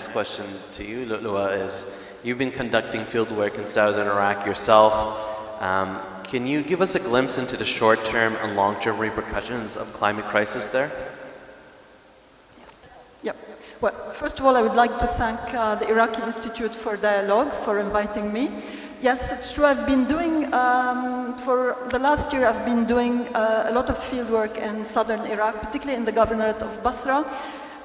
next question to you, Lولوه, is you've been conducting field work in southern Iraq yourself. Can you give us a glimpse into the short-term and long-term repercussions of climate crisis there? Yep. Well, first of all, I would like to thank the Iraqi Institute for Dialogue for inviting me. Yes, it's true. I've been doing, for the last year, I've been doing a lot of field work in southern Iraq, particularly in the governorate of Basra,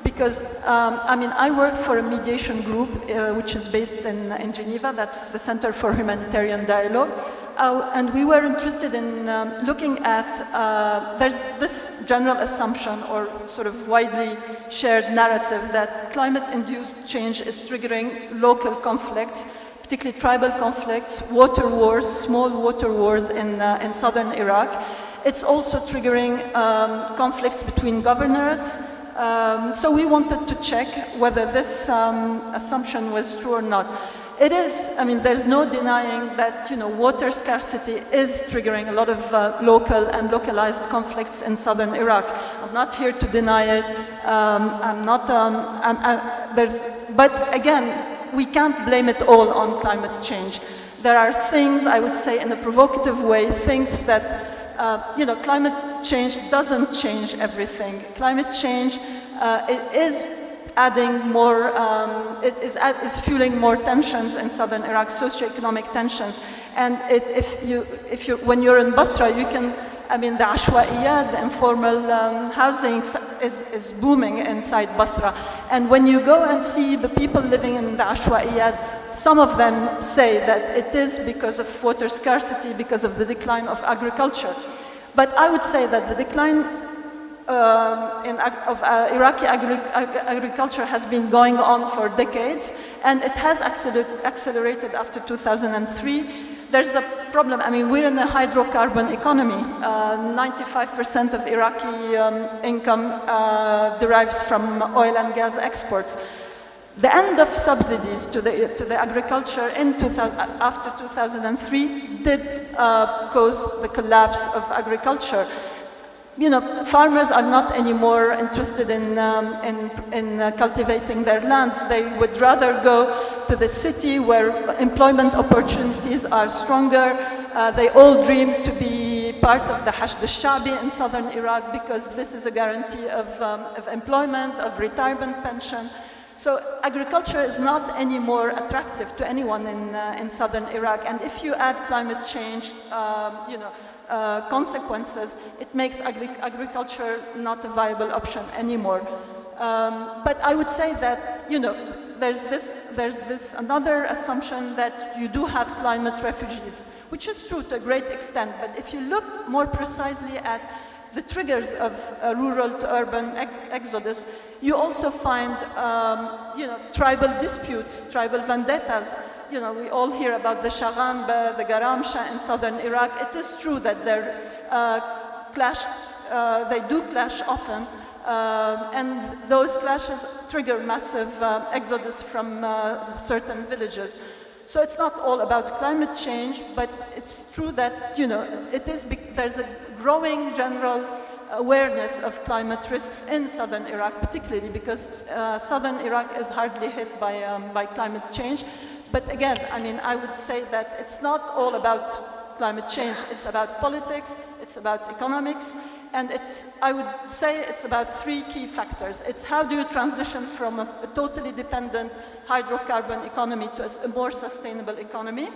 because, I work for a mediation group, which is based in Geneva. That's the Center for Humanitarian Dialogue. And we were interested in looking at, there's this general assumption or sort of widely shared narrative that climate-induced change is triggering local conflicts, particularly tribal conflicts, water wars, small water wars in southern Iraq. It's also triggering conflicts between governorates. So we wanted to check whether this assumption was true or not. It is, there's no denying that, water scarcity is triggering a lot of local and localized conflicts in southern Iraq. I'm not here to deny it. But again, we can't blame it all on climate change. There are things, I would say in a provocative way, things that, climate change doesn't change everything. Climate change is adding more, is fueling more tensions in southern Iraq, socioeconomic tensions. And when you're in Basra, you can, the ashwaiyat, the informal housing is booming inside Basra. And when you go and see the people living in the ashwaiyat, some of them say that it is because of water scarcity, because of the decline of agriculture. But I would say that the decline of Iraqi agriculture has been going on for decades, and it has accelerated after 2003. There's a problem. We're in a hydrocarbon economy. 95% of Iraqi income derives from oil and gas exports. The end of subsidies to the agriculture after 2003 did cause the collapse of agriculture. Farmers are not anymore interested in cultivating their lands. They would rather go to the city where employment opportunities are stronger. They all dream to be part of the Hashd al-Shabi in southern Iraq because this is a guarantee of employment, of retirement pension. So agriculture is not any more attractive to anyone in southern Iraq. And if you add climate change, consequences, it makes agriculture not a viable option anymore. But I would say that, there's this another assumption that you do have climate refugees, which is true to a great extent. But if you look more precisely at the triggers of rural to urban exodus, you also find, tribal disputes, tribal vendettas. We all hear about the Shagamba, the Garamsha in southern Iraq. It is true that they do clash often, and those clashes trigger massive exodus from certain villages. So it's not all about climate change, but it's true that, there's a growing general awareness of climate risks in southern Iraq, particularly because southern Iraq is hardly hit by climate change. But again, I would say that it's not all about climate change. It's about politics, it's about economics, and I would say it's about three key factors. It's how do you transition from a totally dependent hydrocarbon economy to a more sustainable economy?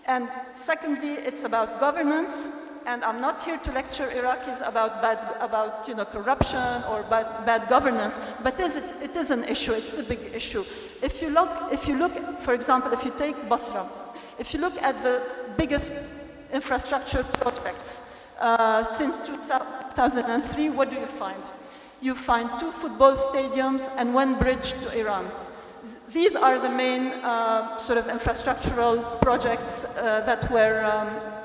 And secondly, it's about governance. And I'm not here to lecture Iraqis about corruption or bad governance, but it is an issue. It's a big issue. If you look, for example, if you take Basra, if you look at the biggest infrastructure projects since 2003, what do you find? You find 2 football stadiums and 1 bridge to Iran. These are the main sort of infrastructural projects that were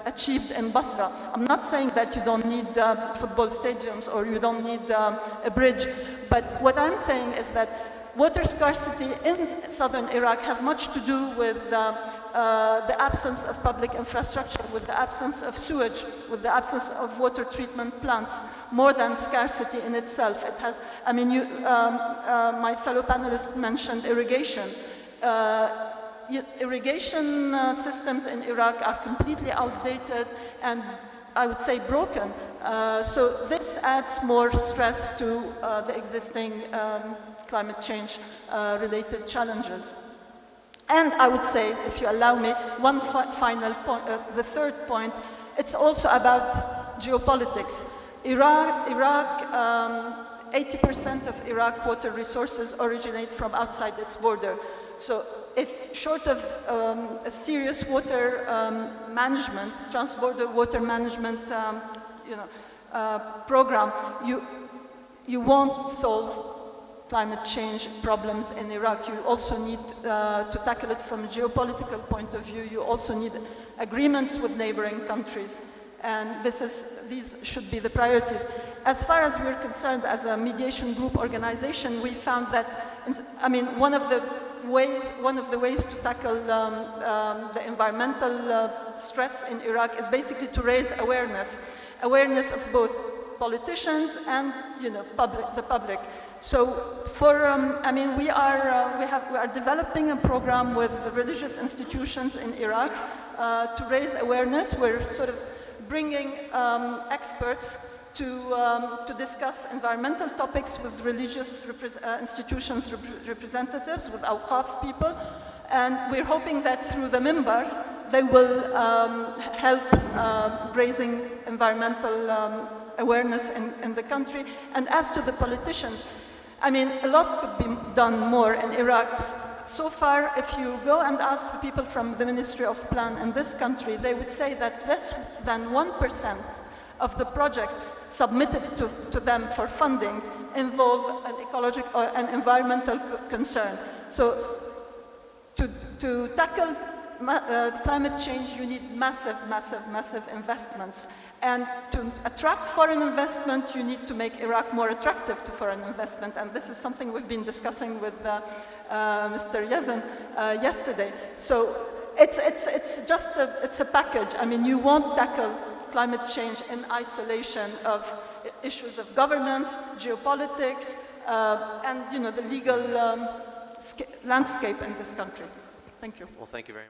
achieved in Basra. I'm not saying that you don't need football stadiums or you don't need a bridge, but what I'm saying is that Water scarcity in southern Iraq has much to do with the absence of public infrastructure, with the absence of sewage, with the absence of water treatment plants, more than scarcity in itself. It has, I mean, my fellow panelist mentioned irrigation. Irrigation systems in Iraq are completely outdated and I would say broken. So this adds more stress to the existing climate change related challenges. And I would say, if you allow me, one final point, the third point, it's also about geopolitics. Iraq 80% of Iraq water resources originate from outside its border. So if short of a serious water management, trans-border water management program, you won't solve climate change problems in Iraq. You also need to tackle it from a geopolitical point of view. You also need agreements with neighboring countries. And these should be the priorities. As far as we're concerned as a mediation group organization, we found that, I mean, one of the ways to tackle the environmental stress in Iraq is basically to raise awareness of both politicians and the public. So I mean, we are developing a program with the religious institutions in Iraq to raise awareness. We're sort of bringing experts to discuss environmental topics with religious institutions representatives, with Awqaf people, and we're hoping that through the Minbar they will help raising environmental awareness in the country. And as to the politicians, I mean, a lot could be done more in Iraq. So far, if you go and ask the people from the Ministry of Plan in this country, they would say that less than 1% of the projects submitted to them for funding involve an ecological or an environmental concern. So to tackle climate change, you need massive investments. And to attract foreign investment, you need to make Iraq more attractive to foreign investment. And this is something we've been discussing with Mr. Yassin yesterday. So it's just a package. I mean, you won't tackle climate change in isolation of issues of governance, geopolitics, and the legal landscape in this country. Thank you. Well, thank you very much.